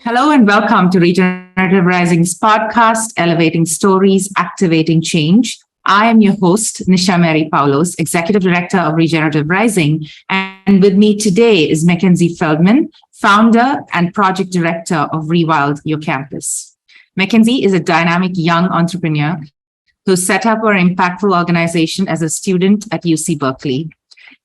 Hello and welcome to Regenerative Rising's podcast, Elevating Stories, Activating Change. I am your host, Nisha Mary Poulose, Executive Director of Regenerative Rising. And with me today is Mackenzie Feldman, Founder and Project Director of Rewild Your Campus. Mackenzie is a dynamic young entrepreneur who set up her impactful organization as a student at UC Berkeley.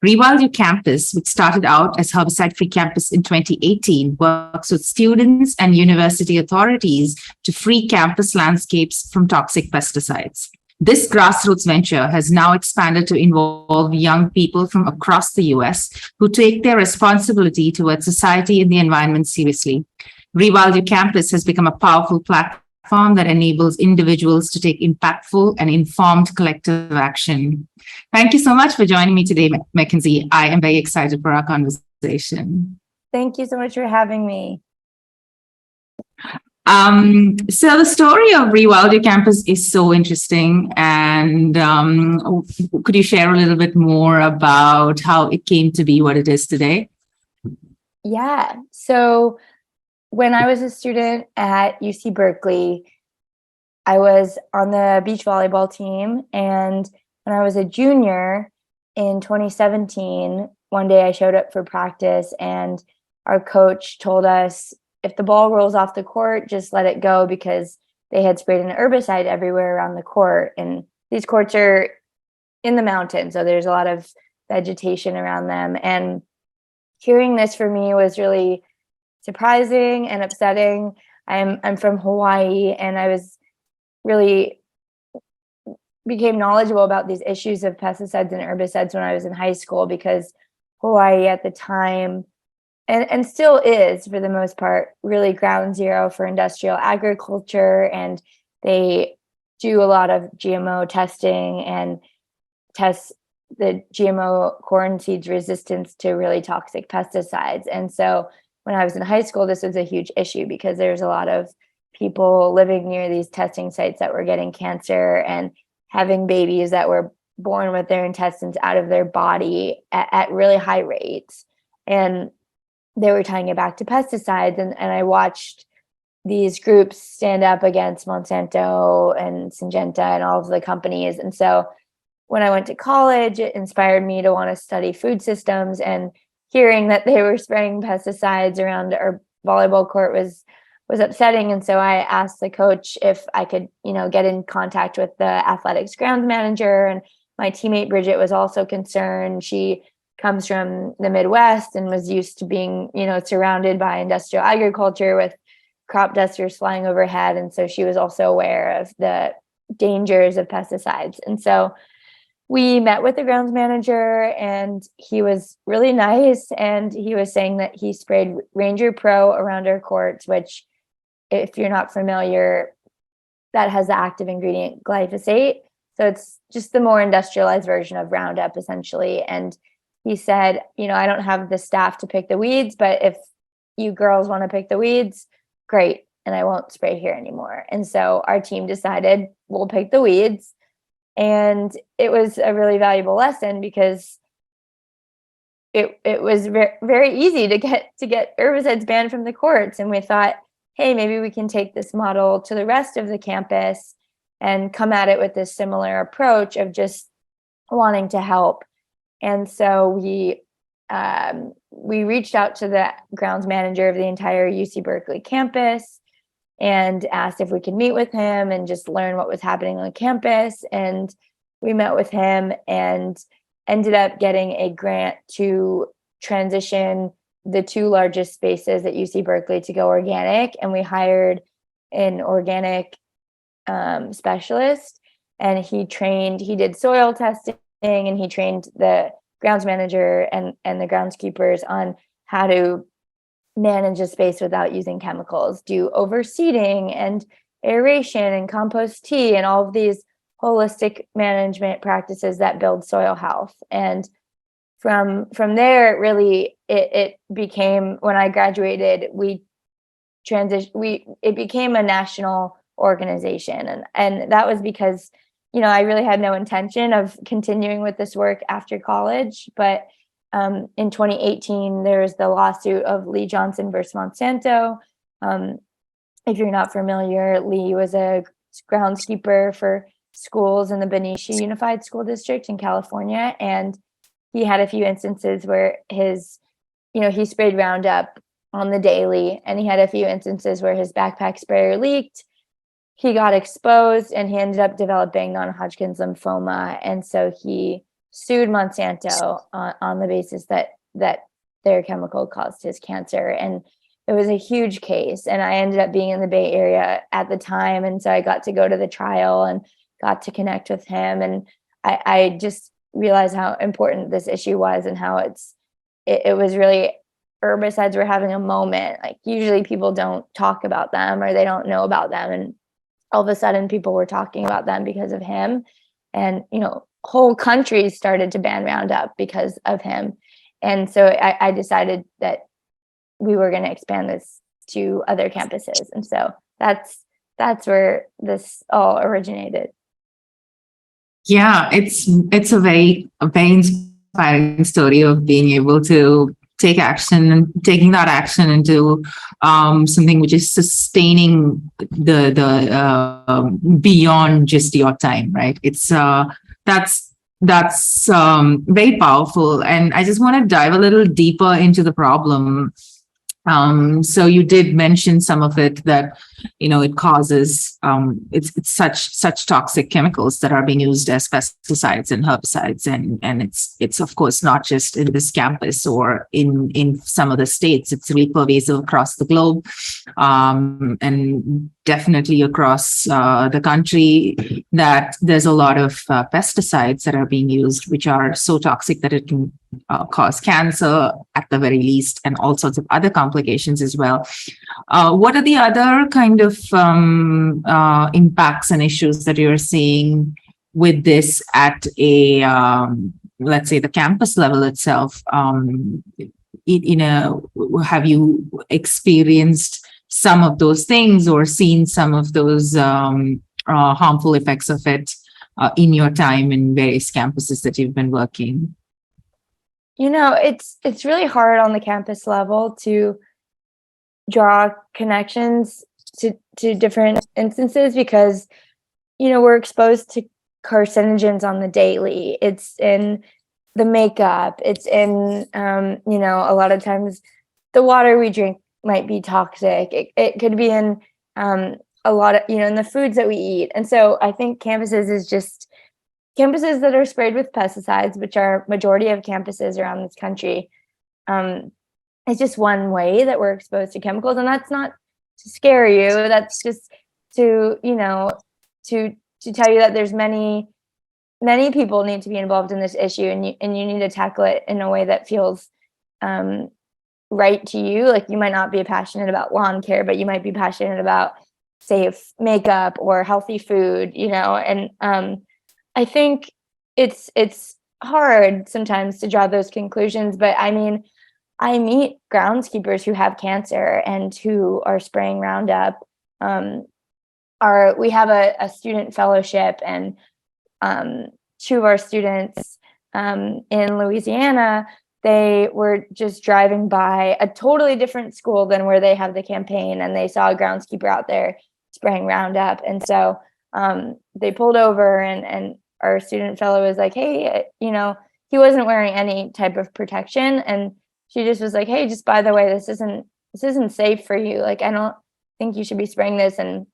Rewild Your Campus, which started out as Herbicide-Free Campus in 2018, works with students and university authorities to free campus landscapes from toxic pesticides. This grassroots venture has now expanded to involve young people from across the US who take their responsibility towards society and the environment seriously. Rewild Your Campus has become a powerful platform that enables individuals to take impactful and informed collective action. Thank you so much for joining me today, Mackenzie. I am very excited for our conversation. Thank you so much for having me. So the story of Rewild Your Campus is so interesting. And could you share a little bit more about how it came to be what it is today? Yeah. So when I was a student at UC Berkeley, I was on the beach volleyball team. And when I was a junior in 2017, one day I showed up for practice and our coach told us, if the ball rolls off the court, just let it go, because they had sprayed an herbicide everywhere around the court. And these courts are in the mountains, so there's a lot of vegetation around them. And hearing this for me was really surprising and upsetting. I'm from Hawaii, and I was really became knowledgeable about these issues of pesticides and herbicides when I was in high school, because Hawaii at the time, and still is for the most part, really ground zero for industrial agriculture. And they do a lot of GMO testing and test the GMO corn seeds resistance to really toxic pesticides. And so when I was in high school, this was a huge issue because there's a lot of people living near these testing sites that were getting cancer and having babies that were born with their intestines out of their body at really high rates. And they were tying it back to pesticides. And I watched these groups stand up against Monsanto and Syngenta and all of the companies. And so when I went to college, it inspired me to want to study food systems, and hearing that they were spraying pesticides around our volleyball court was upsetting. And so I asked the coach if I could, get in contact with the athletics grounds manager. And my teammate Bridget was also concerned. She comes from the Midwest and was used to being, surrounded by industrial agriculture with crop dusters flying overhead. And so she was also aware of the dangers of pesticides. And so we met with the grounds manager, and he was really nice. And he was saying that he sprayed Ranger Pro around our courts, which, if you're not familiar, that has the active ingredient glyphosate. So it's just the more industrialized version of Roundup, essentially. And he said, I don't have the staff to pick the weeds, but if you girls want to pick the weeds, great. And I won't spray here anymore. And so our team decided we'll pick the weeds. And it was a really valuable lesson, because it was very easy to get herbicides banned from the courts. And we thought, hey, maybe we can take this model to the rest of the campus and come at it with this similar approach of just wanting to help. And so we reached out to the grounds manager of the entire UC Berkeley campus and asked if we could meet with him and just learn what was happening on campus. And we met with him and ended up getting a grant to transition the two largest spaces at UC Berkeley to go organic. And we hired an organic specialist, and he did soil testing, and he trained the grounds manager and the groundskeepers on how to manage a space without using chemicals, do overseeding and aeration and compost tea and all of these holistic management practices that build soil health. And from there, really, it became, when I graduated, it became a national organization. And that was because, I really had no intention of continuing with this work after college, but in 2018, there was the lawsuit of Lee Johnson versus Monsanto. If you're not familiar, Lee was a groundskeeper for schools in the Benicia Unified School District in California. And he had a few instances where he sprayed Roundup on the daily, and he had a few instances where his backpack sprayer leaked. He got exposed and he ended up developing non-Hodgkin's lymphoma. And so he sued Monsanto on the basis that their chemical caused his cancer. And it was a huge case. And I ended up being in the Bay Area at the time. And so I got to go to the trial and got to connect with him. And I just realized how important this issue was and how it was really, herbicides were having a moment. Like usually people don't talk about them or they don't know about them. And all of a sudden people were talking about them because of him. And, whole countries started to ban Roundup because of him. And so I decided that we were going to expand this to other campuses. And so that's where this all originated. Yeah, it's a very inspiring story of being able to take action and taking that action into something which is sustaining the beyond just your time, right? It's that's very powerful, and I just want to dive a little deeper into the problem. So you did mention some of it, that it causes it's such toxic chemicals that are being used as pesticides and herbicides, and it's of course not just in this campus or in some of the states. It's really pervasive across the globe, and definitely across the country, that there's a lot of pesticides that are being used which are so toxic that it can cause cancer at the very least, and all sorts of other complications as well. What are the other kind of impacts and issues that you're seeing with this at a, let's say, the campus level itself? Have you experienced some of those things or seen some of those harmful effects of it in your time in various campuses that you've been working? It's really hard on the campus level to draw connections to different instances because, we're exposed to carcinogens on the daily. It's in the makeup. It's in, a lot of times the water we drink might be toxic. It could be in a lot of, in the foods that we eat. And so I think campuses that are sprayed with pesticides, which are majority of campuses around this country, it's just one way that we're exposed to chemicals. And that's not to scare you. That's just to, to tell you that there's many people need to be involved in this issue, and you need to tackle it in a way that feels right to you. Like you might not be passionate about lawn care, but you might be passionate about safe makeup or healthy food, and I think it's hard sometimes to draw those conclusions, but I mean, I meet groundskeepers who have cancer and who are spraying Roundup. We have a student fellowship, and two of our students in Louisiana, they were just driving by a totally different school than where they have the campaign, and they saw a groundskeeper out there spraying Roundup. And so they pulled over, and our student fellow was like, hey, he wasn't wearing any type of protection. And she just was like, hey, just by the way, this isn't safe for you. Like, I don't think you should be spraying this. And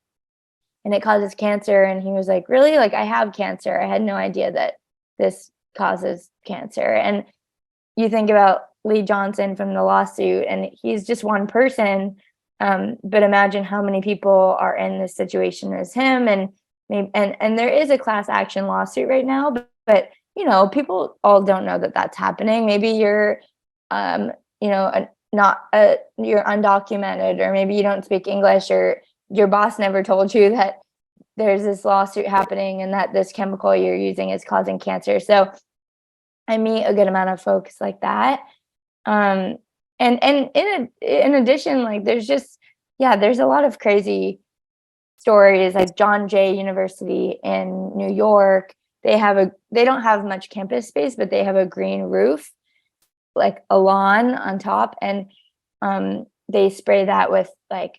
it causes cancer. And he was like, really? Like, I have cancer. I had no idea that this causes cancer. And you think about Lee Johnson from the lawsuit, and he's just one person. But imagine how many people are in this situation as him. And there is a class action lawsuit right now, but people all don't know that that's happening. Maybe you're, you're undocumented, or maybe you don't speak English, or your boss never told you that there's this lawsuit happening and that this chemical you're using is causing cancer. So I meet a good amount of folks like that. And in addition, like there's a lot of crazy stories, like John Jay University in New York. They don't have much campus space, but they have a green roof, like a lawn on top, and they spray that with like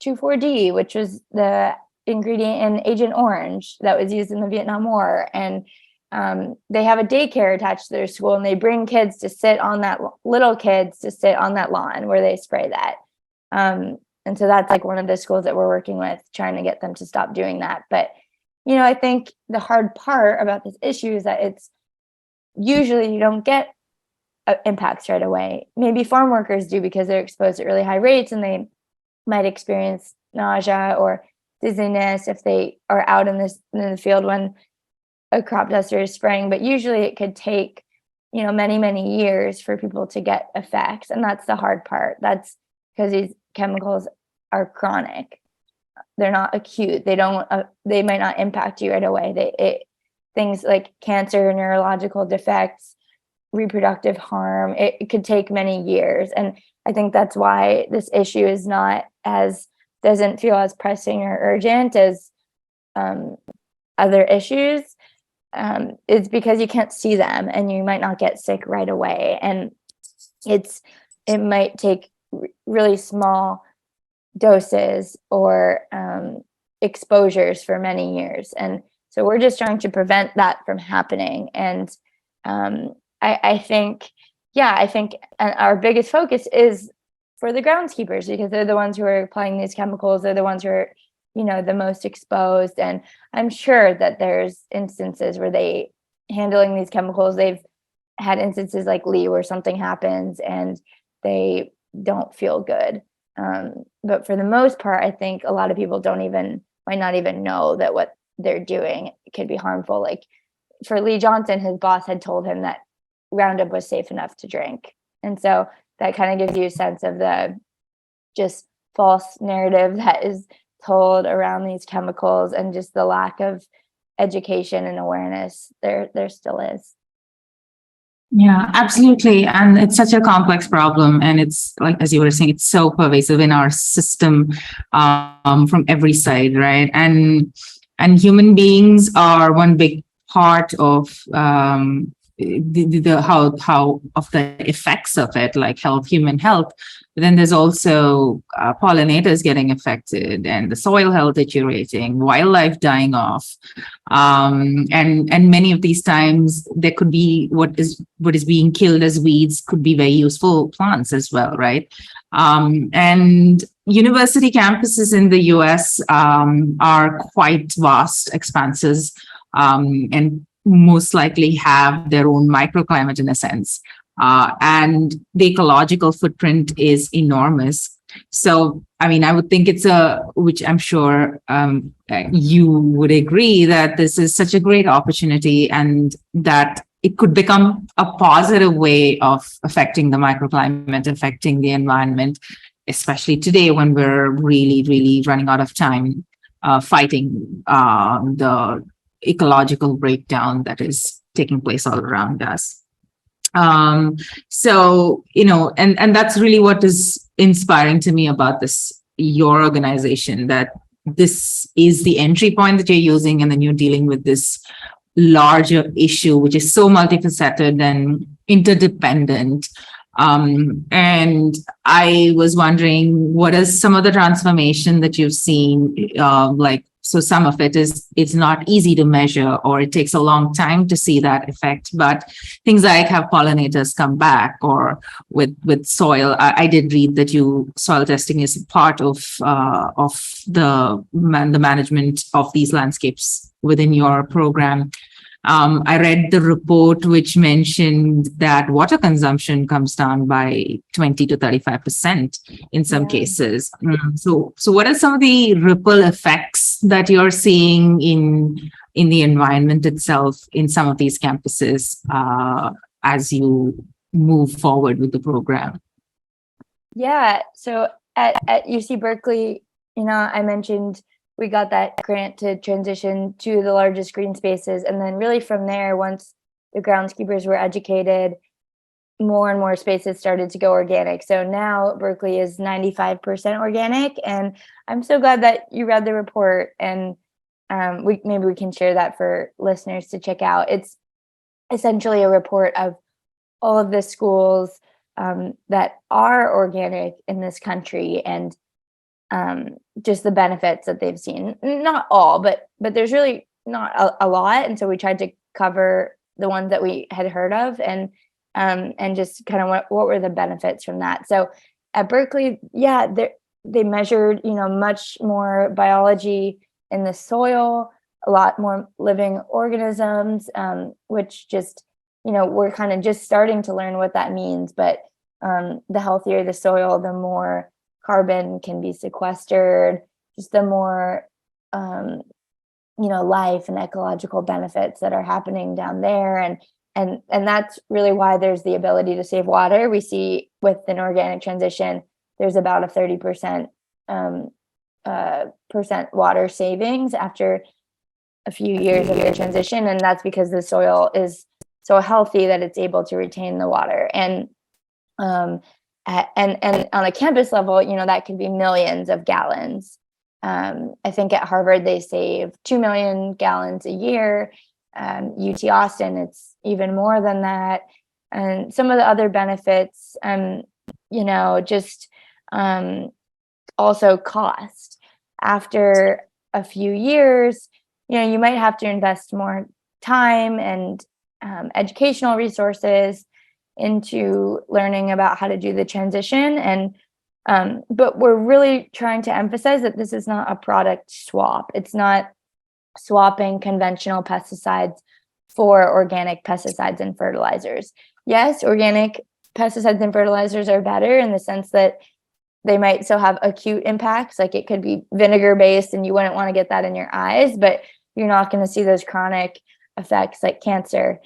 2,4-D, which was the ingredient in Agent Orange that was used in the Vietnam War. And they have a daycare attached to their school, and they bring kids to sit on that, little kids to sit on that lawn where they spray that. And so that's like one of the schools that we're working with, trying to get them to stop doing that. But, I think the hard part about this issue is that it's usually you don't get impacts right away. Maybe farm workers do because they're exposed at really high rates, and they might experience nausea or dizziness if they are out in the field when a crop duster is spraying. But usually it could take, many, many years for people to get effects. And that's the hard part. That's because these chemicals are chronic. They're not acute. They might not impact you right away. Things like cancer, neurological defects, reproductive harm, it could take many years. And I think that's why this issue is doesn't feel as pressing or urgent as other issues. It's because you can't see them, and you might not get sick right away. And it might take really small doses or exposures for many years. And so we're just trying to prevent that from happening. And I think our biggest focus is for the groundskeepers, because they're the ones who are applying these chemicals. They're the ones who are, the most exposed. And I'm sure that there's instances where handling these chemicals, they've had instances like Lee where something happens and they don't feel good. But for the most part, I think a lot of people might not even know that what they're doing could be harmful. Like for Lee Johnson, his boss had told him that Roundup was safe enough to drink. And so that kind of gives you a sense of the just false narrative that is told around these chemicals, and just the lack of education and awareness there still is. Yeah, absolutely. And it's such a complex problem. And it's like, as you were saying, it's so pervasive in our system from every side, right? And human beings are one big part of how of the effects of it, like human health. But then there's also pollinators getting affected, and the soil health deteriorating, wildlife dying off, and many of these times there could be what is being killed as weeds could be very useful plants as well, right? And university campuses in the US are quite vast expanses, and most likely have their own microclimate in a sense. And the ecological footprint is enormous. So, I would think which I'm sure you would agree, that this is such a great opportunity, and that it could become a positive way of affecting the microclimate, affecting the environment, especially today when we're really, really running out of time fighting the ecological breakdown that is taking place all around us. So, and that's really what is inspiring to me about your organization, that this is the entry point that you're using, and then you're dealing with this larger issue, which is so multifaceted and interdependent. And I was wondering, what is some of the transformation that you've seen? So some of it's not easy to measure, or it takes a long time to see that effect. But things like have pollinators come back, or with soil. I did read that soil testing is part of the management of these landscapes within your program. I read the report which mentioned that water consumption comes down by 20 to 35% in some cases. So what are some of the ripple effects that you're seeing in the environment itself in some of these campuses as you move forward with the program? Yeah. So at UC Berkeley, I mentioned we got that grant to transition to the largest green spaces. And then really from there, once the groundskeepers were educated, more and more spaces started to go organic. So now Berkeley is 95% organic. And I'm so glad that you read the report, and maybe we can share that for listeners to check out. It's essentially a report of all of the schools that are organic in this country, and just the benefits that they've seen. Not all, but there's really not a lot. And so we tried to cover the ones that we had heard of, and just kind of what were the benefits from that. So at Berkeley, they measured, much more biology in the soil, a lot more living organisms, which just, we're kind of just starting to learn what that means. But the healthier the soil, the more carbon can be sequestered, just the more, life and ecological benefits that are happening down there. And that's really why there's the ability to save water. We see with an organic transition, there's about a 30% percent water savings after a few years of the transition. And that's because the soil is so healthy that it's able to retain the water. And on a campus level, that could be millions of gallons. I think at Harvard, they save 2 million gallons a year. UT Austin, it's even more than that. And some of the other benefits, also cost. After a few years, you might have to invest more time and educational resources into learning about how to do the transition. And but we're really trying to emphasize that this is not a product swap. It's not swapping conventional pesticides for organic pesticides and fertilizers. Yes, organic pesticides and fertilizers are better in the sense that they might still have acute impacts. Like it could be vinegar based and you wouldn't want to get that in your eyes, but you're not going to see those chronic effects like cancer.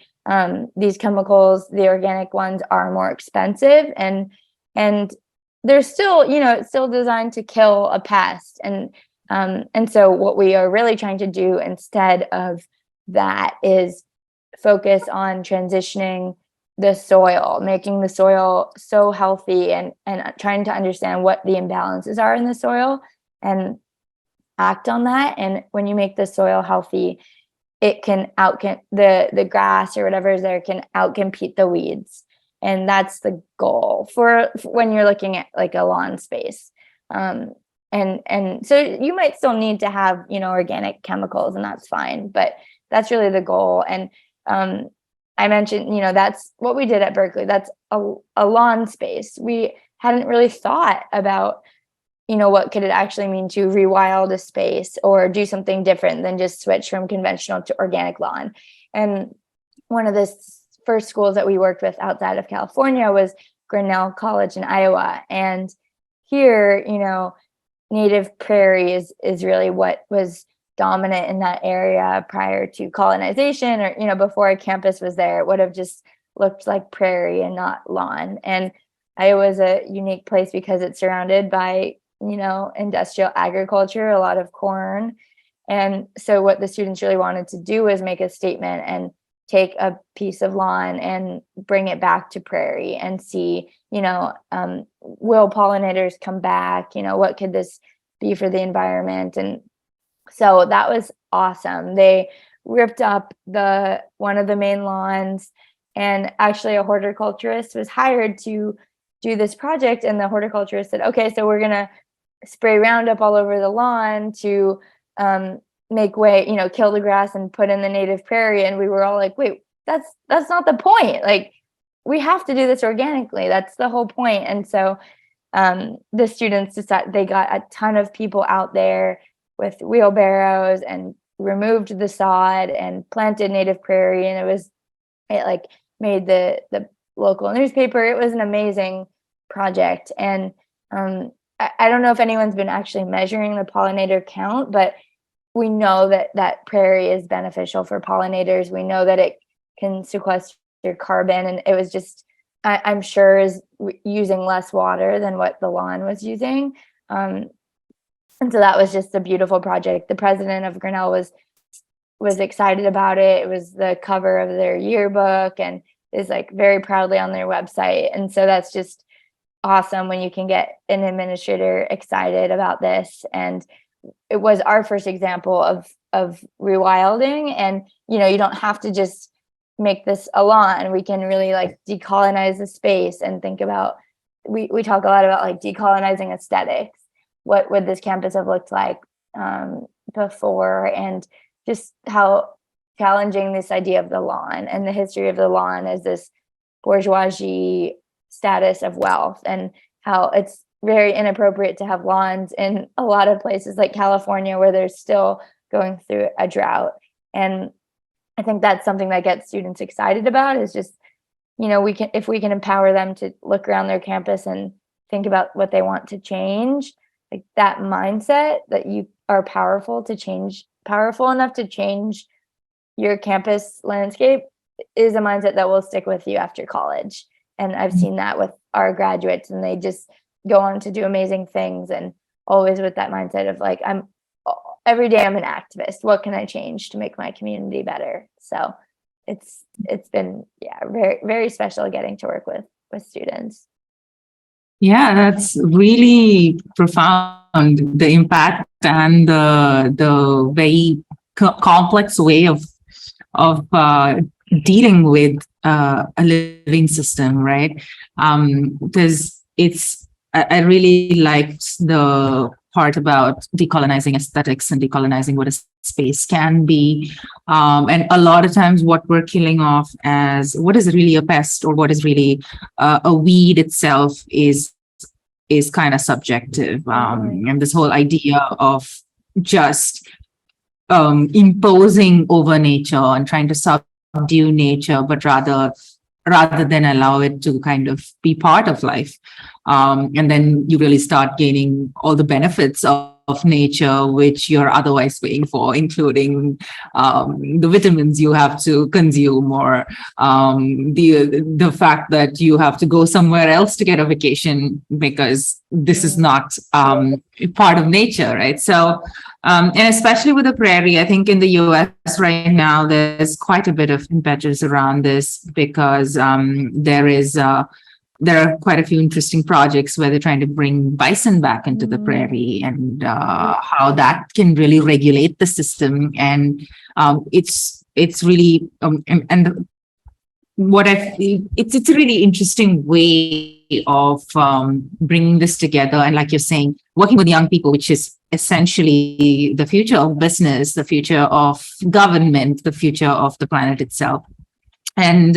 These chemicals, the organic ones, are more expensive, and they're still, it's still designed to kill a pest. And so what we are really trying to do instead of that is focus on transitioning the soil, making the soil so healthy, and trying to understand what the imbalances are in the soil and act on that. And when you make the soil healthy, it can the grass or whatever is there can outcompete the weeds. And that's the goal for when you're looking at like a lawn space. And so you might still need to have, organic chemicals, and that's fine, but that's really the goal. And I mentioned, that's what we did at Berkeley. That's a lawn space. We hadn't really thought about, what could it actually mean to rewild a space or do something different than just switch from conventional to organic lawn. And one of the first schools that we worked with outside of California was Grinnell College in Iowa. And here, native prairie is really what was dominant in that area prior to colonization, or, before a campus was there. It would have just looked like prairie and not lawn. And Iowa is a unique place because it's surrounded by, industrial agriculture, a lot of corn. And so what the students really wanted to do was make a statement and take a piece of lawn and bring it back to prairie and see, will pollinators come back? What could this be for the environment? And so that was awesome. They ripped up one of the main lawns, and actually a horticulturist was hired to do this project. And the horticulturist said, okay, so we're going to spray Roundup all over the lawn to make way, kill the grass and put in the native prairie. And we were all like, wait, that's not the point. Like, we have to do this organically. That's the whole point. And so the students decided, they got a ton of people out there with wheelbarrows and removed the sod and planted native prairie. And it made the local newspaper. It was an amazing project. And I don't know if anyone's been actually measuring the pollinator count, but we know that prairie is beneficial for pollinators. We know that it can sequester carbon, and it was just, I'm sure, is using less water than what the lawn was using. And so that was just a beautiful project. The president of Grinnell was excited about it. It was the cover of their yearbook and is very proudly on their website. And so that's just awesome when you can get an administrator excited about this. And it was our first example of rewilding. And, you don't have to just make this a lawn. We can really decolonize the space and think about, we talk a lot about decolonizing aesthetics. what would this campus have looked like before, and just how challenging this idea of the lawn and the history of the lawn as this bourgeoisie status of wealth, and how it's very inappropriate to have lawns in a lot of places like California where they're still going through a drought. And I think that's something that gets students excited about, is just, if we can empower them to look around their campus and think about what they want to change, like that mindset that you are powerful enough to change your campus landscape is a mindset that will stick with you after college. And I've seen that with our graduates, and they just go on to do amazing things, and always with that mindset of like, every day I'm an activist. What can I change to make my community better? So it's been, very, very special getting to work with students. Yeah, that's really profound. The impact and the very complex way of dealing with a living system, right? Because I really liked the part about decolonizing aesthetics and decolonizing what a space can be. And a lot of times what we're killing off as what is really a pest or what is really a weed itself is kind of subjective. And this whole idea of just imposing over nature and trying to subdue nature, but rather than allow it to kind of be part of life. And then you really start gaining all the benefits of nature, which you're otherwise paying for, including the vitamins you have to consume, or the fact that you have to go somewhere else to get a vacation because this is not part of nature, right? So, and especially with the prairie, I think in the US right now, there's quite a bit of impetus around this, because there are quite a few interesting projects where they're trying to bring bison back into the prairie, and how that can really regulate the system. And it's really and what I feel, it's a really interesting way of bringing this together. And like you're saying, working with young people, which is essentially the future of business, the future of government, the future of the planet itself. And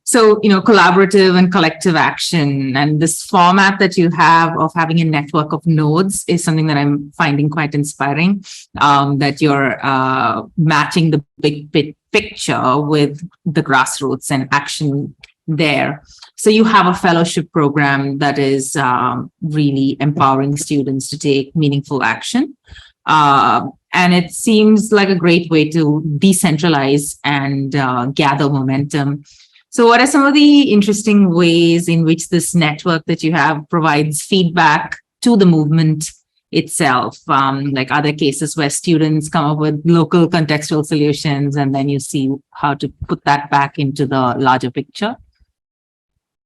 so, collaborative and collective action, and this format that you have of having a network of nodes is something that I'm finding quite inspiring, that you're matching the big picture with the grassroots and action there. So you have a fellowship program that is really empowering students to take meaningful action. And it seems like a great way to decentralize and gather momentum. So what are some of the interesting ways in which this network that you have provides feedback to the movement itself? Like other cases where students come up with local contextual solutions, and then you see how to put that back into the larger picture?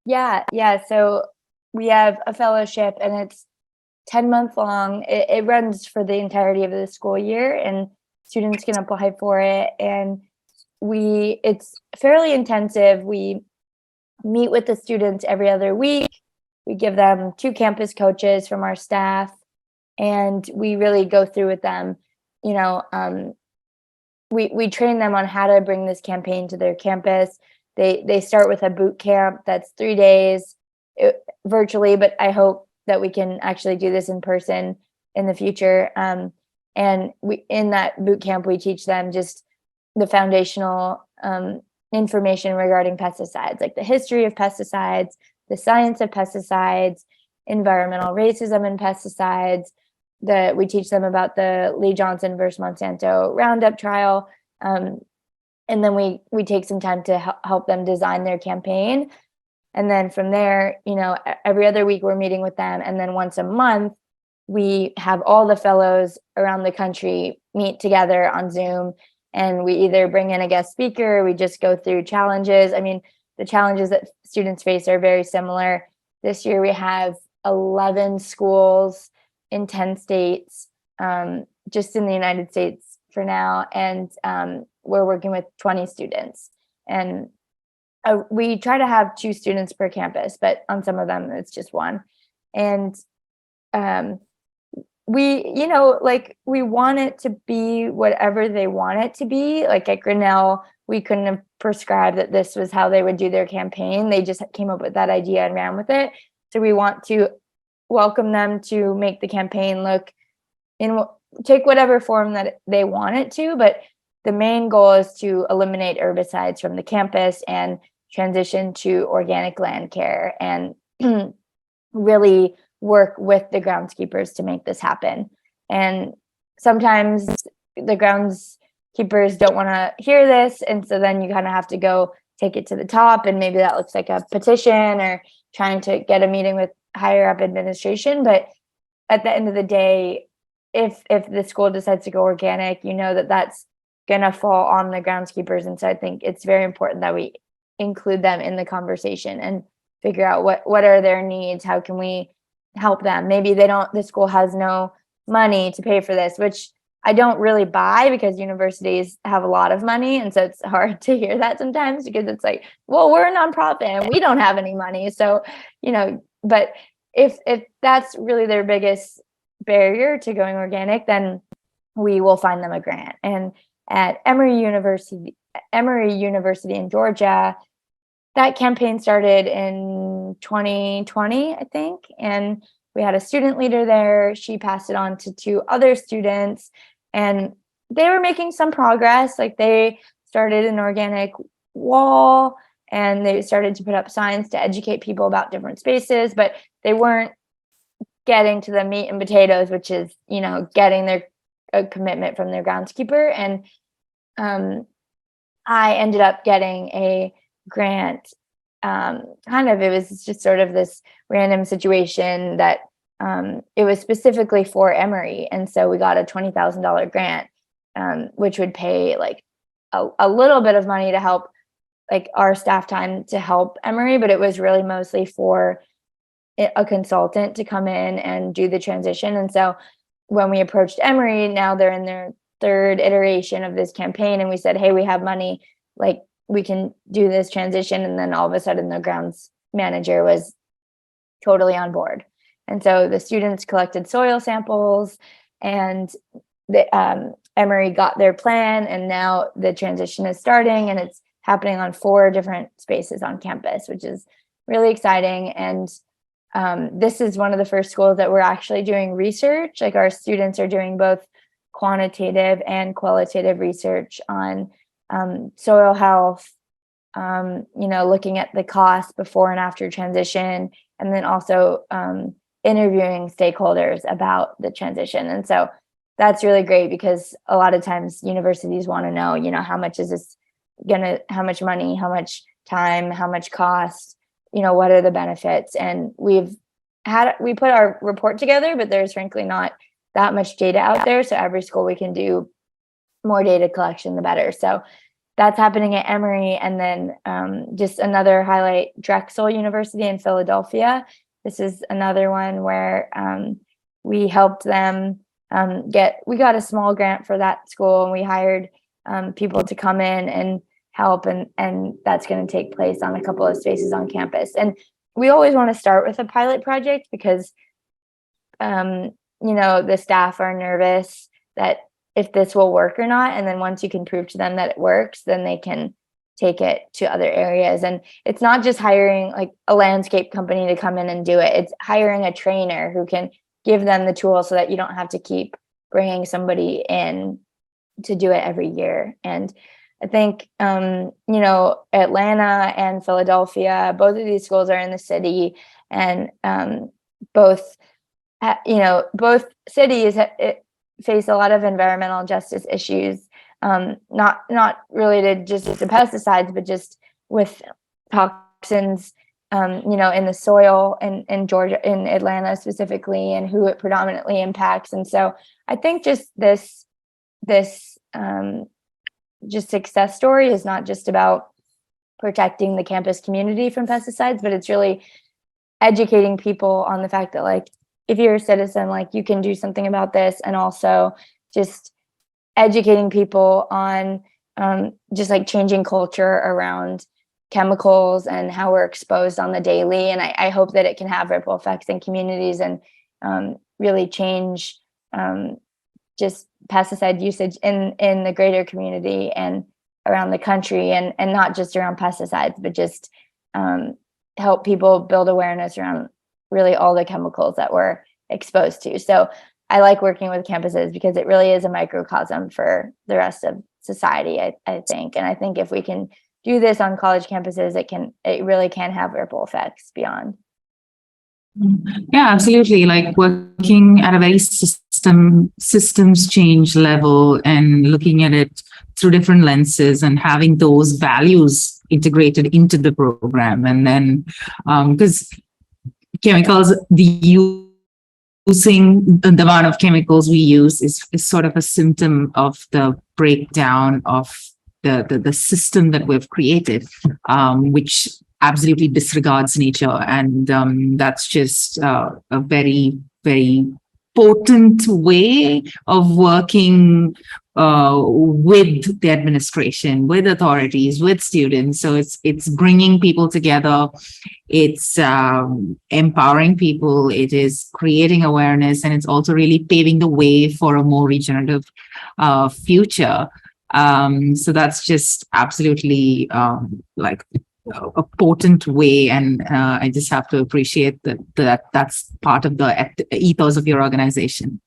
Yeah. So we have a fellowship, and it's 10 months long. It runs for the entirety of the school year, and students can apply for it. And it's fairly intensive. We meet with the students every other week. We give them 2 campus coaches from our staff, and we really go through with them. We train them on how to bring this campaign to their campus. They start with a boot camp that's 3 days virtually, but I hope that we can actually do this in person in the future. And in that boot camp, we teach them just the foundational information regarding pesticides, like the history of pesticides, the science of pesticides, environmental racism in pesticides. We teach them about the Lee Johnson versus Monsanto Roundup trial. And then we take some time to help them design their campaign. And then from there, every other week we're meeting with them. And then once a month, we have all the fellows around the country meet together on Zoom. And we either bring in a guest speaker, or we just go through challenges. I mean, the challenges that students face are very similar. This year we have 11 schools in 10 states, just in the United States for now. And we're working with 20 students. And we try to have 2 students per campus, but on some of them it's just 1. And we want it to be whatever they want it to be. Like at Grinnell, we couldn't have prescribed that this was how they would do their campaign. They just came up with that idea and ran with it. So we want to welcome them to make the campaign take whatever form that they want it to. But the main goal is to eliminate herbicides from the campus and transition to organic land care and really work with the groundskeepers to make this happen. And sometimes the groundskeepers don't want to hear this. And so then you kind of have to go take it to the top. And maybe that looks like a petition or trying to get a meeting with higher up administration. But at the end of the day, if the school decides to go organic, that's going to fall on the groundskeepers. And so I think it's very important that we include them in the conversation and figure out what are their needs. How can we help them? Maybe the school has no money to pay for this, which I don't really buy because universities have a lot of money. And so it's hard to hear that sometimes because it's like, well, we're a nonprofit and we don't have any money. So, but if that's really their biggest barrier to going organic, then we will find them a grant. And at Emory University in Georgia, that campaign started in 2020, I think. And we had a student leader there. She passed it on to 2 other students, and they were making some progress. Like they started an organic wall and they started to put up signs to educate people about different spaces, but they weren't getting to the meat and potatoes, which is, getting a commitment from their groundskeeper. And I ended up getting a grant. It was just sort of this random situation that it was specifically for Emory. And so we got a $20,000 grant, which would pay like a little bit of money to help like our staff time to help Emory, but it was really mostly for a consultant to come in and do the transition. And so when we approached Emory, now they're in their 3rd iteration of this campaign, and we said, hey, we have money, like we can do this transition. And then all of a sudden the grounds manager was totally on board. And so the students collected soil samples and Emory got their plan, and now the transition is starting and it's happening on 4 different spaces on campus, which is really exciting. And this is one of the first schools that we're actually doing research. Like our students are doing both quantitative and qualitative research on soil health, looking at the cost before and after transition, and then also interviewing stakeholders about the transition. And so that's really great because a lot of times universities want to know, how much is this how much money, how much time, how much cost, what are the benefits? And we put our report together, but there's frankly not that much data out there. So every school we can do more data collection, the better. So that's happening at Emory. And then just another highlight, Drexel University in Philadelphia. This is another one where we helped them we got a small grant for that school, and we hired people to come in and help. And that's going to take place on a couple of spaces on campus. And we always want to start with a pilot project because, the staff are nervous that if this will work or not. And then once you can prove to them that it works, then they can take it to other areas. And it's not just hiring like a landscape company to come in and do it. It's hiring a trainer who can give them the tools so that you don't have to keep bringing somebody in to do it every year. And I think, Atlanta and Philadelphia, both of these schools are in the city, and both cities face a lot of environmental justice issues, not related just to pesticides, but just with toxins, in the soil in Georgia, in Atlanta specifically, and who it predominantly impacts. And so I think just this just success story is not just about protecting the campus community from pesticides, but it's really educating people on the fact that, like, if you're a citizen, like, you can do something about this, and also just educating people on just like changing culture around chemicals and how we're exposed on the daily. And I hope that it can have ripple effects in communities and really change just pesticide usage in the greater community and around the country, and not just around pesticides, but just help people build awareness around really all the chemicals that we're exposed to. So I like working with campuses because it really is a microcosm for the rest of society, I think. And I think if we can do this on college campuses, it really can have ripple effects beyond. Yeah, absolutely. Like working at a very systems change level and looking at it through different lenses and having those values integrated into the program. And then because chemicals, using the amount of chemicals we use is sort of a symptom of the breakdown of the system that we've created, which absolutely disregards nature. And that's just a very, very potent way of working with the administration, with authorities, with students. So it's bringing people together. It's empowering people. It is creating awareness, and it's also really paving the way for a more regenerative future. So that's just absolutely like a potent way, and I just have to appreciate that that's part of the ethos of your organization.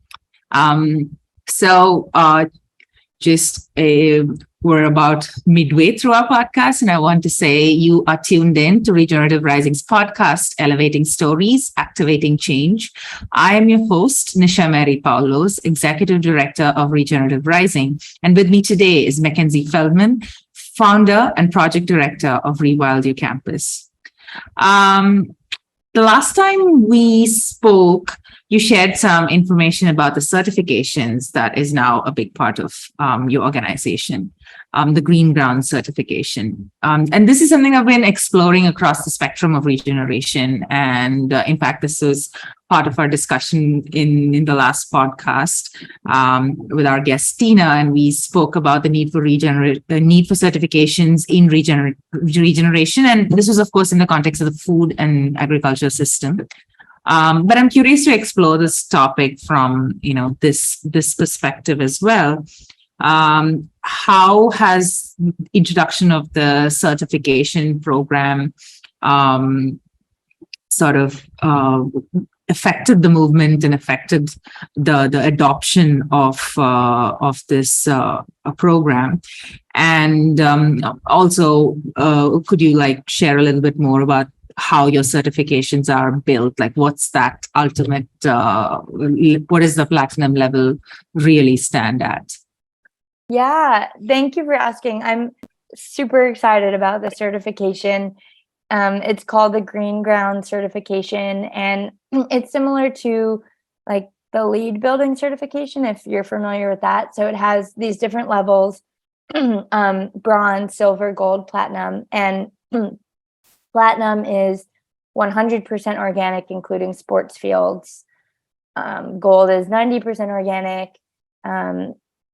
We're about midway through our podcast, and I want to say you are tuned in to Regenerative Rising's podcast, Elevating Stories, Activating Change. I am your host, Nisha Mary Poulose, Executive Director of Regenerative Rising. And with me today is Mackenzie Feldman, Founder and Project Director of Rewild Your Campus. The last time we spoke, you shared some information about the certifications that is now a big part of your organization, the Green Ground certification. And this is something I've been exploring across the spectrum of regeneration. And in fact, this was part of our discussion in the last podcast with our guest Tina, and we spoke about the need for certifications in regeneration. And this was, of course, in the context of the food and agriculture system. But I'm curious to explore this topic from this perspective as well. How has introduction of the certification program affected the movement and affected the adoption of this program? And also, could you share a little bit more about how your certifications are built? Like, what's that ultimate, what is the platinum level really stand at? Yeah, thank you for asking. I'm super excited about the certification. It's called the Green Ground certification, and it's similar to the LEED building certification, if you're familiar with that. So it has these different levels, bronze, silver, gold, platinum, and platinum is 100% organic, including sports fields. Gold is 90% organic.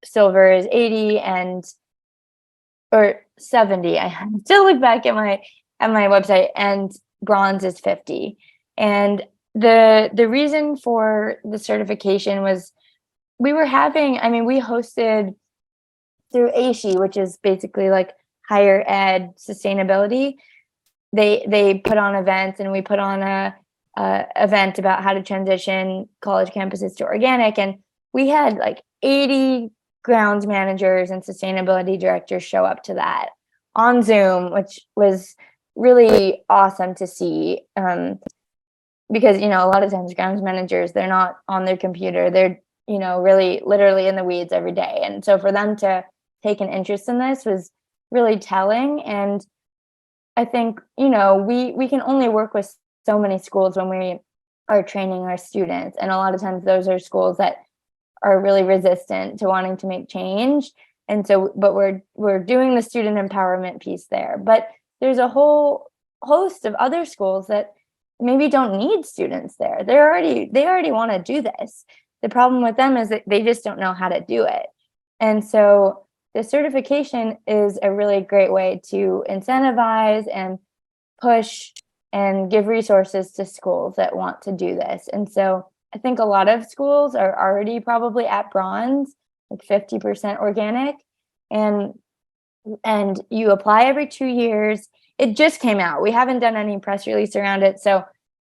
Silver is 80 or 70. I have to look back at my website, and bronze is 50. And the reason for the certification was we hosted through ASHE, which is basically higher ed sustainability. They put on events, and we put on a event about how to transition college campuses to organic, and we had 80 grounds managers and sustainability directors show up to that on Zoom, which was really awesome to see. Because a lot of times grounds managers, they're not on their computer, they're really literally in the weeds every day, and so for them to take an interest in this was really telling. And I think we can only work with so many schools when we are training our students, and a lot of times those are schools that are really resistant to wanting to make change. And so, but we're doing the student empowerment piece there. But there's a whole host of other schools that maybe don't need students there. They already want to do this. The problem with them is that they just don't know how to do it. And so the certification is a really great way to incentivize and push and give resources to schools that want to do this. And so I think a lot of schools are already probably at bronze, like 50% organic. And you apply every 2 years. It just came out. We haven't done any press release around it. So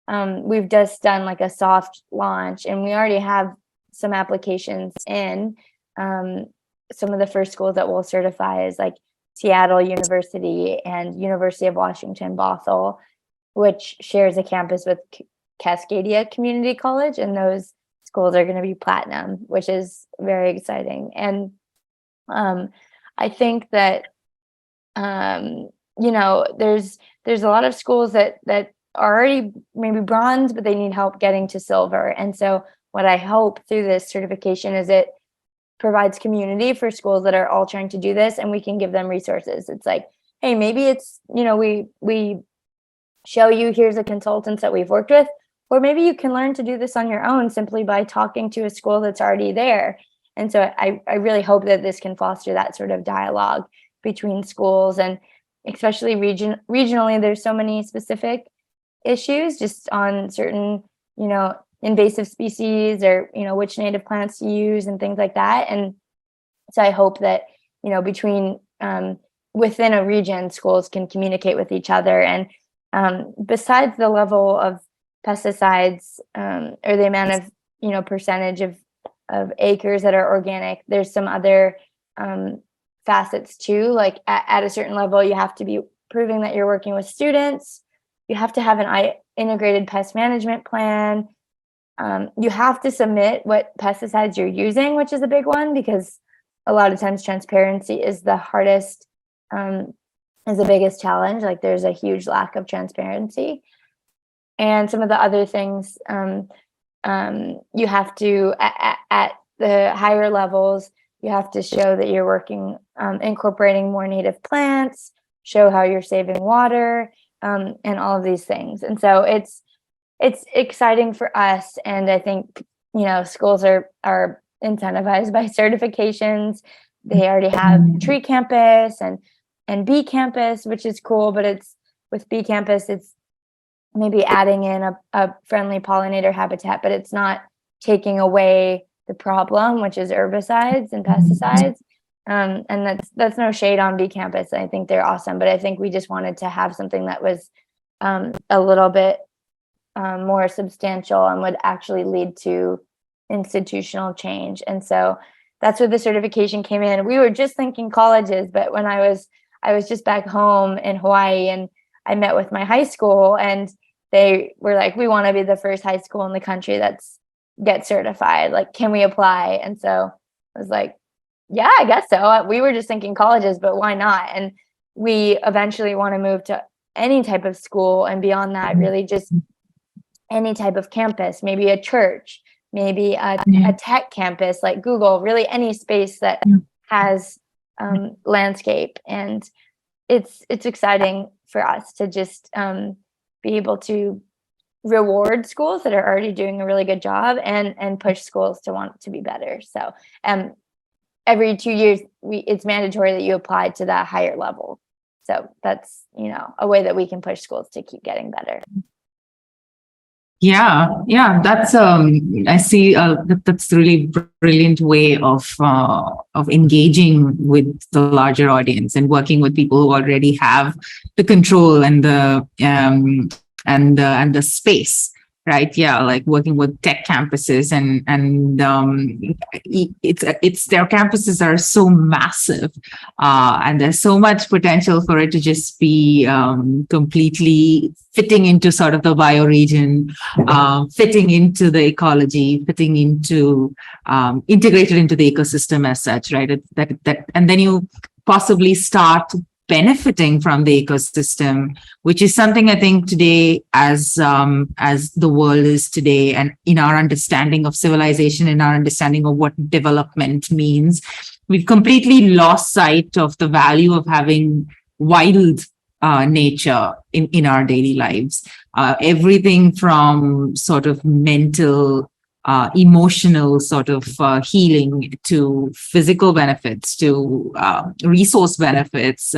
we've just done like a soft launch, and we already have some applications in. Some of the first schools that we'll certify is like Seattle University and University of Washington, Bothell, which shares a campus with Cascadia Community College. And those schools are going to be platinum, which is very exciting. And I think that, there's a lot of schools that are already maybe bronze, but they need help getting to silver. And so what I hope through this certification is it provides community for schools that are all trying to do this, and we can give them resources. It's like, hey, maybe it's, we show you, here's the consultants that we've worked with, or maybe you can learn to do this on your own simply by talking to a school that's already there. And so I really hope that this can foster that sort of dialogue between schools, and especially regionally, there's so many specific issues just on certain, invasive species, or, which native plants to use and things like that. And so I hope that, between within a region, schools can communicate with each other. And besides the level of pesticides or the amount of, percentage of acres that are organic, there's some other facets too. Like at a certain level, you have to be proving that you're working with students. You have to have an integrated pest management plan. You have to submit what pesticides you're using, which is a big one, because a lot of times transparency is the hardest, is the biggest challenge. Like there's a huge lack of transparency. And some of the other things, you have to, at the higher levels, you have to show that you're working, incorporating more native plants, show how you're saving water, and all of these things. And so it's exciting for us. And I think, schools are incentivized by certifications. They already have Tree Campus and Bee Campus, which is cool. But it's with Bee Campus, it's maybe adding in a friendly pollinator habitat, but it's not taking away the problem, which is herbicides and pesticides. And that's no shade on Bee Campus. I think they're awesome, but I think we just wanted to have something that was a little bit more substantial and would actually lead to institutional change. And so that's where the certification came in. We were just thinking colleges, but when I was just back home in Hawaii, and I met with my high school, and they were like, we want to be the first high school in the country that's get certified. Like, can we apply? And so I was like, yeah, I guess so. We were just thinking colleges, but why not? And we eventually want to move to any type of school, and beyond that, really just any type of campus, maybe a church, maybe a tech campus like Google, really any space that has landscape. And it's exciting for us to just be able to reward schools that are already doing a really good job, and push schools to want to be better. So every 2 years, it's mandatory that you apply to that higher level. So that's, a way that we can push schools to keep getting better. Yeah, that's I see that's a really brilliant way of engaging with the larger audience and working with people who already have the control and the space, right? Yeah, like working with tech campuses, and it's their campuses are so massive, and there's so much potential for it to just be completely fitting into sort of the bioregion, fitting into the ecology, fitting into integrated into the ecosystem as such, right? And then you possibly start benefiting from the ecosystem, which is something I think today, as the world is today, and in our understanding of civilization, in our understanding of what development means, we've completely lost sight of the value of having wild nature in our daily lives. Everything from sort of mental, emotional sort of healing, to physical benefits, to resource benefits,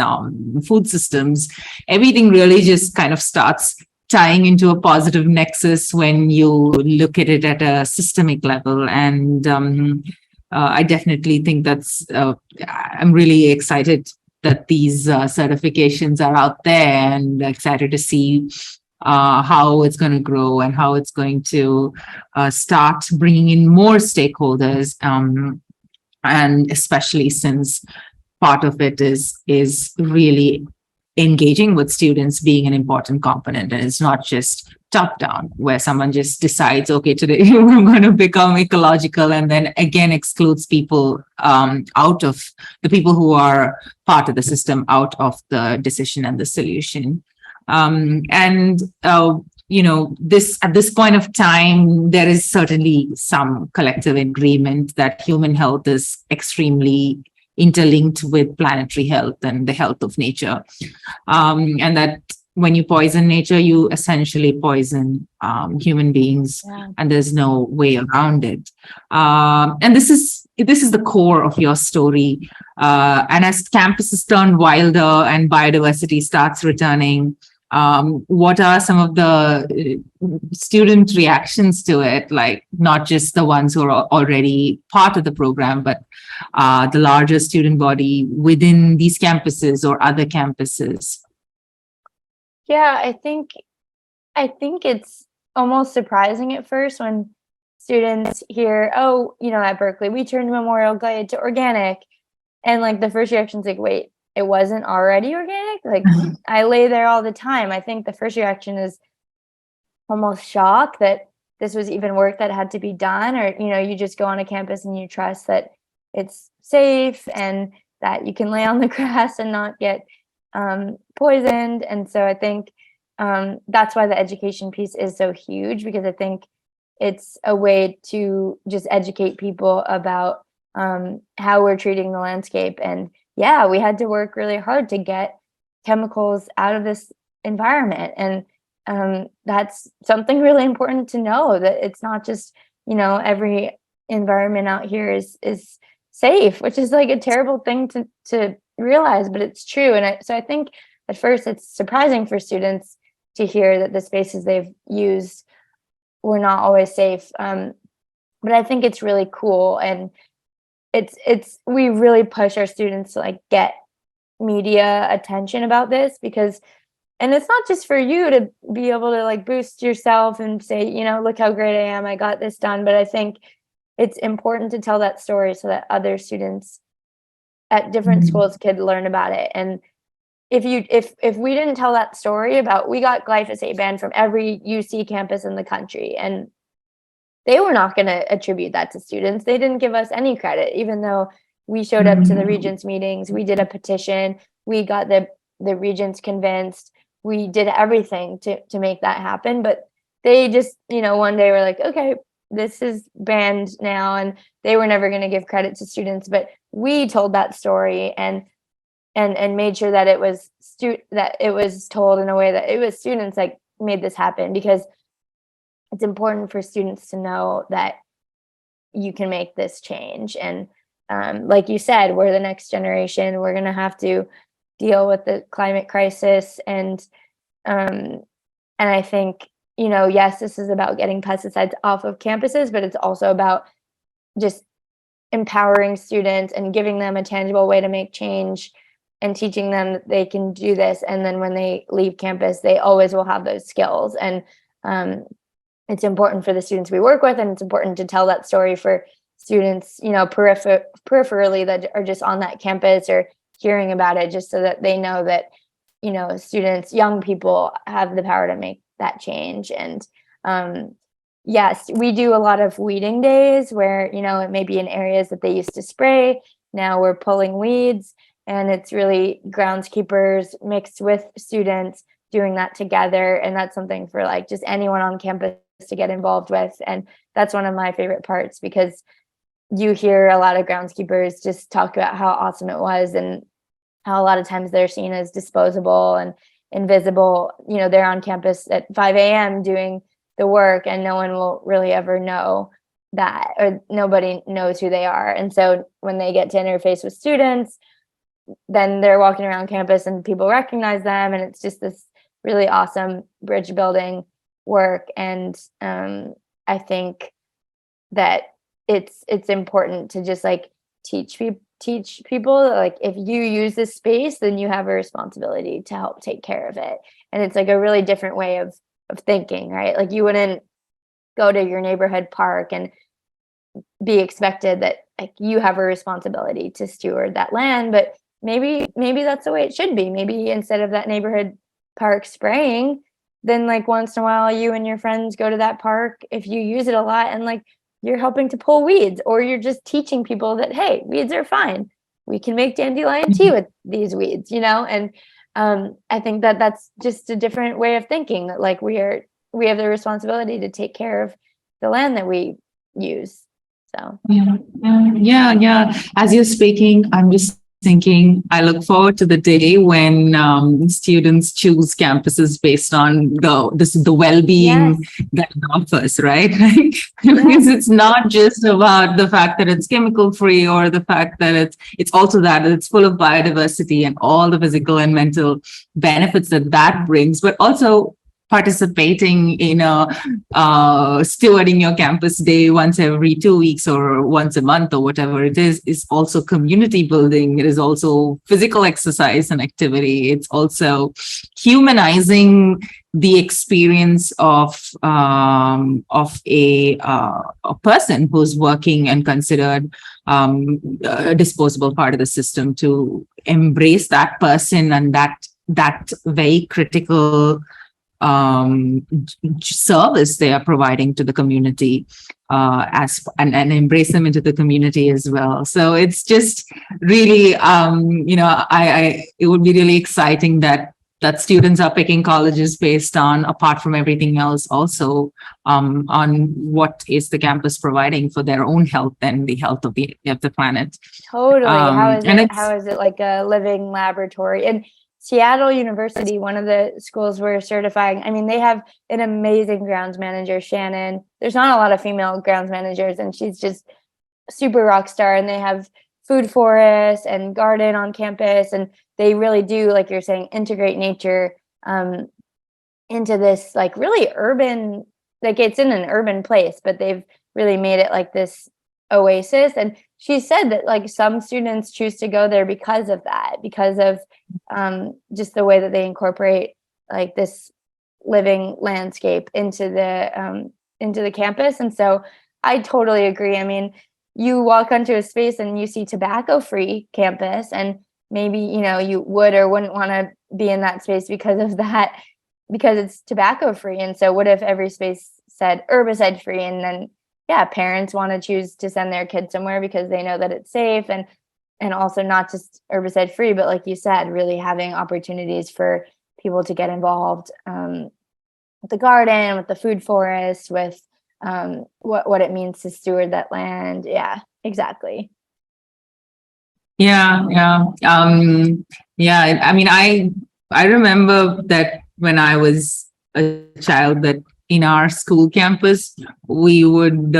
food systems, everything really just kind of starts tying into a positive nexus when you look at it at a systemic level. And I definitely think I'm really excited that these certifications are out there, and excited to see how it's going to grow and how it's going to start bringing in more stakeholders. And especially since part of it is really engaging with students being an important component, and it's not just top down where someone just decides, okay, today we're going to become ecological, and then again excludes people out of the people who are part of the system out of the decision and the solution. This at this point of time, there is certainly some collective agreement that human health is extremely interlinked with planetary health and the health of nature, and that when you poison nature, you essentially poison human beings, and there's no way around it. And this is the core of your story. And as campuses turn wilder and biodiversity starts returning, what are some of the student reactions to it? Like, not just the ones who are already part of the program, but the larger student body within these campuses or other campuses? Yeah, I think it's almost surprising at first when students hear, oh, at Berkeley, we turned Memorial Glade to organic. And like the first reaction is like, wait, it wasn't already organic? Like, I lay there all the time. I think the first reaction is almost shock that this was even work that had to be done, or, you just go on a campus and you trust that it's safe and that you can lay on the grass and not get poisoned. And so I think that's why the education piece is so huge, because I think it's a way to just educate people about how we're treating the landscape. And yeah, we had to work really hard to get chemicals out of this environment. And that's something really important to know, that it's not just, every environment out here is safe, which is like a terrible thing to realize, but it's true. And so I think at first it's surprising for students to hear that the spaces they've used were not always safe. But I think it's really cool, and we really push our students to like get media attention about this, because, and it's not just for you to be able to like boost yourself and say, look how great I am, I got this done. But I think it's important to tell that story so that other students at different schools could learn about it. And if we didn't tell that story about, we got glyphosate banned from every UC campus in the country, and they were not going to attribute that to students. They didn't give us any credit, even though we showed up to the regents meetings, we did a petition, we got the regents convinced, we did everything to make that happen. But they just, one day were like, okay, this is banned now, and they were never going to give credit to students. But we told that story and made sure that it was told in a way that it was students like made this happen, because it's important for students to know that you can make this change. And like you said, we're the next generation. We're going to have to deal with the climate crisis. And I think, yes, this is about getting pesticides off of campuses, but it's also about just empowering students and giving them a tangible way to make change and teaching them that they can do this. And then when they leave campus, they always will have those skills. And it's important for the students we work with, and it's important to tell that story for students, peripherally that are just on that campus or hearing about it, just so that they know that, students, young people have the power to make that change. And yes, we do a lot of weeding days where, it may be in areas that they used to spray. Now we're pulling weeds, and it's really groundskeepers mixed with students doing that together. And that's something for like just anyone on campus to get involved with. And that's one of my favorite parts, because you hear a lot of groundskeepers just talk about how awesome it was, and how a lot of times they're seen as disposable and invisible. They're on campus at 5 a.m. doing the work, and no one will really ever know that, or nobody knows who they are. And so when they get to interface with students, then they're walking around campus and people recognize them, and it's just this really awesome bridge building work. And I think that it's important to just like teach people that, like, if you use this space, then you have a responsibility to help take care of it. And it's like a really different way of thinking, right? Like, you wouldn't go to your neighborhood park and be expected that like you have a responsibility to steward that land, but maybe that's the way it should be. Maybe instead of that neighborhood park spraying, then like once in a while you and your friends go to that park if you use it a lot, and like you're helping to pull weeds, or you're just teaching people that, hey, weeds are fine. We can make dandelion tea with these weeds, And I think that that's just a different way of thinking, that like we have the responsibility to take care of the land that we use. So yeah. As you're speaking, I'm just thinking, I look forward to the day when students choose campuses based on the well-being that it offers, right? Because it's not just about the fact that it's chemical free, or the fact that it's also that it's full of biodiversity and all the physical and benefits that brings, but also participating in stewarding your campus day once every 2 weeks or once a month or whatever it is also community building. It is also physical exercise and activity. It's also humanizing the experience of a person who's working and considered a disposable part of the system, to embrace that person and that very critical service they are providing to the community, and embrace them into the community as well. So it's just really, it would be really exciting that students are picking colleges based on, apart from everything else, also on what is the campus providing for their own health and the health of the planet. Totally. How is it like a living laboratory? And Seattle University, one of the schools we're certifying, I mean, they have an amazing grounds manager, Shannon. There's not a lot of female grounds managers, and she's just super rock star. And they have food forest and garden on campus, and they really do, like you're saying, integrate nature into this like really urban, like it's in an urban place, but they've really made it like this oasis. And she said that like some students choose to go there because of that, because of just the way that they incorporate like this living landscape into the campus. And so I totally agree. I mean, you walk onto a space and you see tobacco-free campus, and maybe, you would or wouldn't want to be in that space because of that, because it's tobacco-free. And so what if every space said herbicide-free, and then parents want to choose to send their kids somewhere because they know that it's safe, and also not just herbicide free, but like you said, really having opportunities for people to get involved with the garden, with the food forest, with what it means to steward that land. Yeah, exactly. Yeah. I mean, I remember that when I was a child, that in our school campus, we would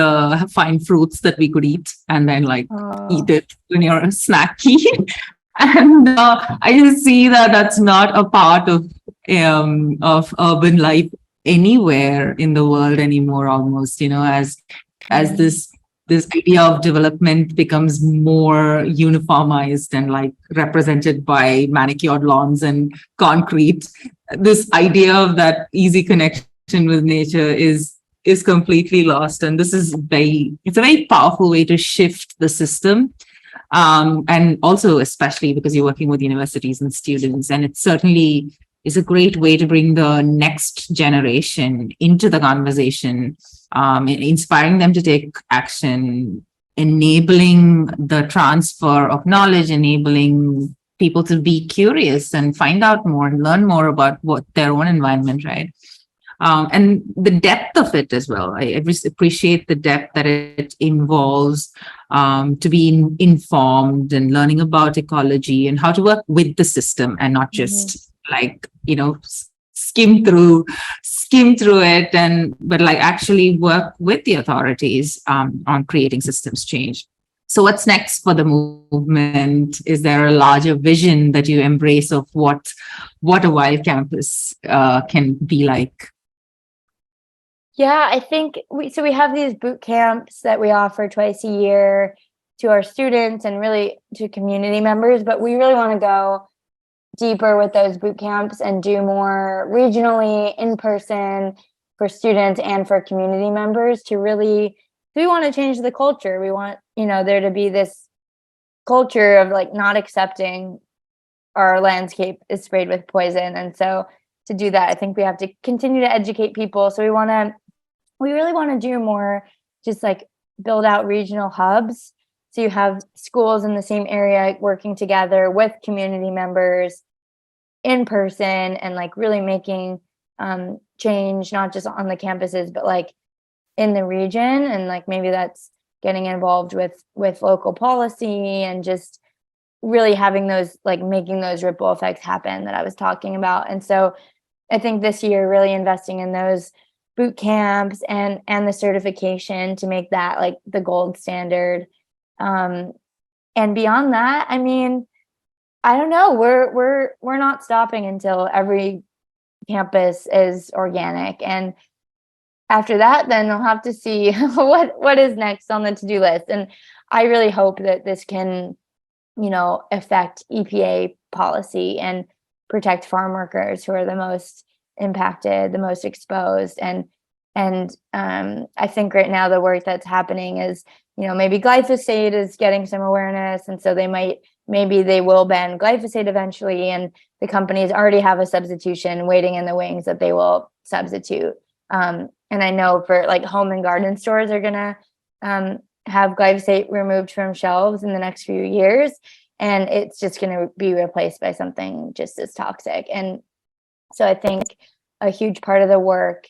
find fruits that we could eat and then eat it when you're snacky. And I just see that that's not a part of urban life anywhere in the world anymore, almost, as this idea of development becomes more uniformized and like represented by manicured lawns and concrete. This idea of that easy connection with nature is completely lost, and this is it's a very powerful way to shift the system, and also especially because you're working with universities and students, and it certainly is a great way to bring the next generation into the conversation, inspiring them to take action, enabling the transfer of knowledge, enabling people to be curious and find out more and learn more about what their own environment, right? And the depth of it as well. I appreciate the depth that it involves, to be informed and learning about ecology and how to work with the system, and not just skim through it, but like actually work with the authorities on creating systems change. So what's next for the movement? Is there a larger vision that you embrace of what a wild campus can be like? Yeah, I think we have these boot camps that we offer twice a year to our students and really to community members, but we really want to go deeper with those boot camps and do more regionally in person for students and for community members to really, we want to change the culture. We want, there to be this culture of like not accepting our landscape is sprayed with poison. And so to do that, I think we have to continue to educate people. So we really want to do more, just like build out regional hubs. So you have schools in the same area working together with community members in person and like really making change, not just on the campuses, but like in the region. And like maybe that's getting involved with local policy and just really having those, like making those ripple effects happen that I was talking about. And so I think this year really investing in those boot camps and the certification to make that like the gold standard. And beyond that, I mean, I don't know, we're not stopping until every campus is organic. And after that, then I'll have to see what is next on the to-do list. And I really hope that this can, affect EPA policy and protect farm workers who are the most impacted, the most exposed. And I think right now the work that's happening is, maybe glyphosate is getting some awareness. And so maybe they will ban glyphosate eventually. And the companies already have a substitution waiting in the wings that they will substitute. And I know for like home and garden stores are going to have glyphosate removed from shelves in the next few years. And it's just going to be replaced by something just as toxic. And so I think a huge part of the work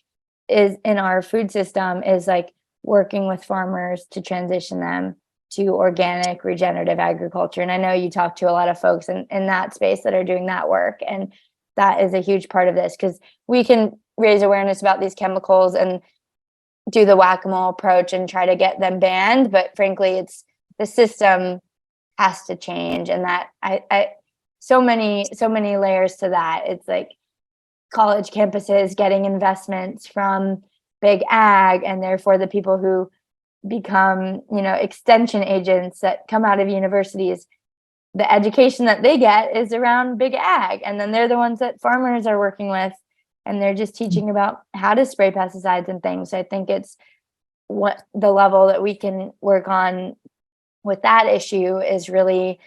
is in our food system is like working with farmers to transition them to organic regenerative agriculture. And I know you talk to a lot of folks in that space that are doing that work. And that is a huge part of this because we can raise awareness about these chemicals and do the whack-a-mole approach and try to get them banned. But frankly, it's the system has to change. And that I so many layers to that. It's like college campuses getting investments from big ag, and therefore the people who become, extension agents that come out of universities, the education that they get is around big ag. And then they're the ones that farmers are working with, and they're just teaching about how to spray pesticides and things. So I think it's what the level that we can work on with that issue is really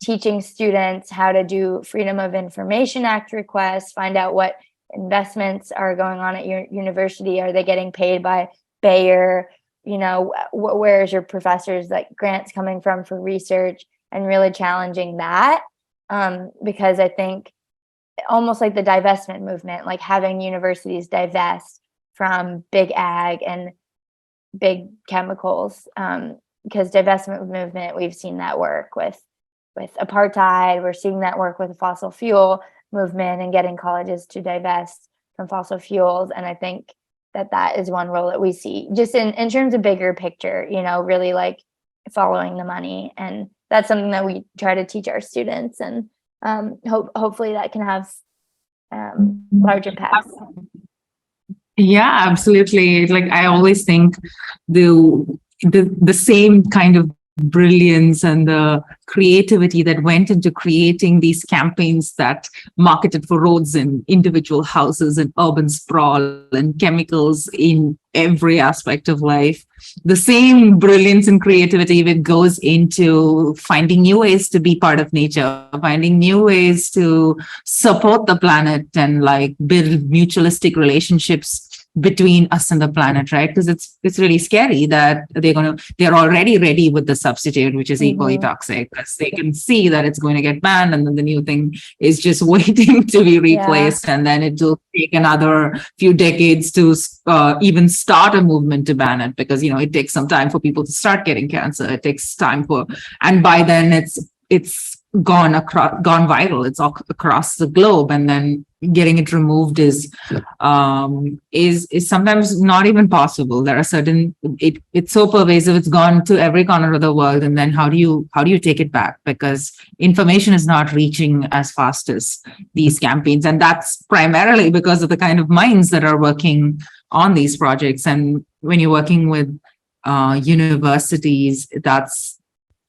teaching students how to do Freedom of Information Act requests, find out what investments are going on at your university. Are they getting paid by Bayer? Where is your professors' like grants coming from for research, and really challenging that. Because I think almost like the divestment movement, like having universities divest from big ag and big chemicals, because divestment movement, we've seen that work with apartheid. We're seeing that work with the fossil fuel movement and getting colleges to divest from fossil fuels. And I think that is one role that we see just in terms of bigger picture, really like following the money. And that's something that we try to teach our students, and hopefully that can have large impacts. Yeah, absolutely. Like I always think the same kind of brilliance and the creativity that went into creating these campaigns that marketed for roads and individual houses and urban sprawl and chemicals in every aspect of life. The same brilliance and creativity that goes into finding new ways to be part of nature, finding new ways to support the planet and like build mutualistic relationships between us and the planet, right? Because it's really scary that they're already ready with the substitute, which is equally toxic, because they can see that it's going to get banned, and then the new thing is just waiting to be replaced, and then it will take another few decades to even start a movement to ban it, because it takes some time for people to start getting cancer. It takes time and by then it's gone viral. It's all across the globe, and then getting it removed is sometimes not even possible. There are certain, it's so pervasive, it's gone to every corner of the world. And then how do you take it back? Because information is not reaching as fast as these campaigns. And that's primarily because of the kind of minds that are working on these projects. And when you're working with universities,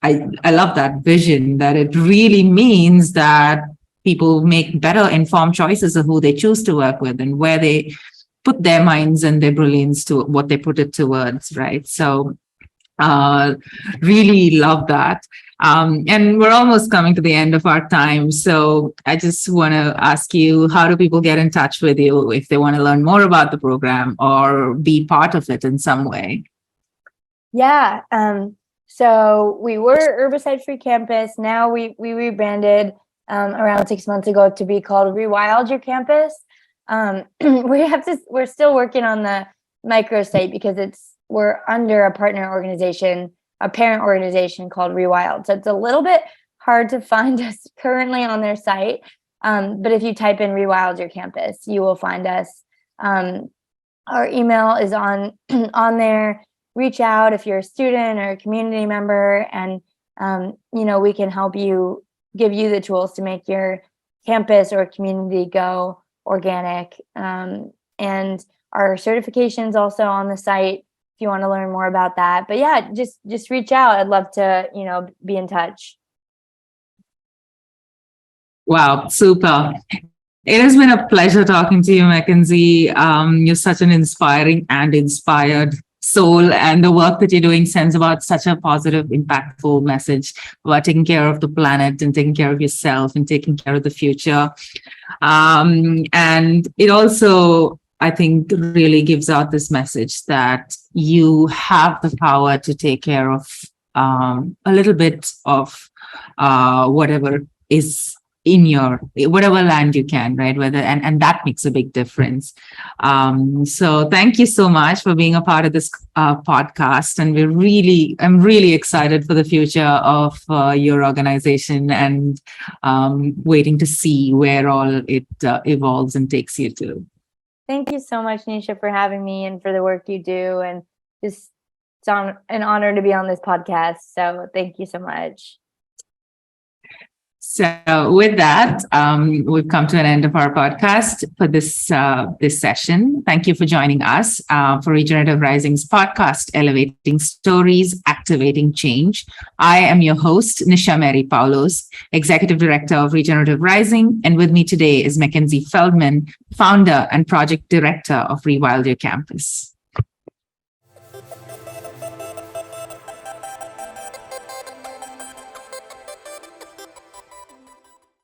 I love that vision, that it really means that people make better informed choices of who they choose to work with and where they put their minds and their brilliance to what they put it towards, right? So really love that. And we're almost coming to the end of our time. So I just want to ask you, how do people get in touch with you if they want to learn more about the program or be part of it in some way? Yeah. So we were Herbicide Free Campus. Now we rebranded around 6 months ago to be called Rewild Your Campus. We're still working on the microsite because we're under a partner organization, a parent organization called Rewild. So it's a little bit hard to find us currently on their site. But if you type in Rewild Your Campus, you will find us. Our email is on there. Reach out if you're a student or a community member, and we can help you, give you the tools to make your campus or community go organic. And our certification's also on the site if you want to learn more about that. But yeah, just reach out. I'd love to, be in touch. Wow, super. It has been a pleasure talking to you, Mackenzie. You're such an inspiring and inspired soul, and the work that you're doing sends about such a positive, impactful message about taking care of the planet and taking care of yourself and taking care of the future. And it also, I think, really gives out this message that you have the power to take care of a little bit of whatever is in your whatever land you can, right? And that makes a big difference. So thank you so much for being a part of this podcast, and I'm really excited for the future of your organization, and waiting to see where all it evolves and takes you to. Thank you so much, Nisha, for having me and for the work you do, and it's an honor to be on this podcast. So thank you so much. So with that, we've come to an end of our podcast for this session. Thank you for joining us for Regenerative Rising's podcast, Elevating Stories, Activating Change. I am your host, Nisha Mary Poulose, Executive Director of Regenerative Rising. And with me today is Mackenzie Feldman, Founder and Project Director of Rewild Your Campus.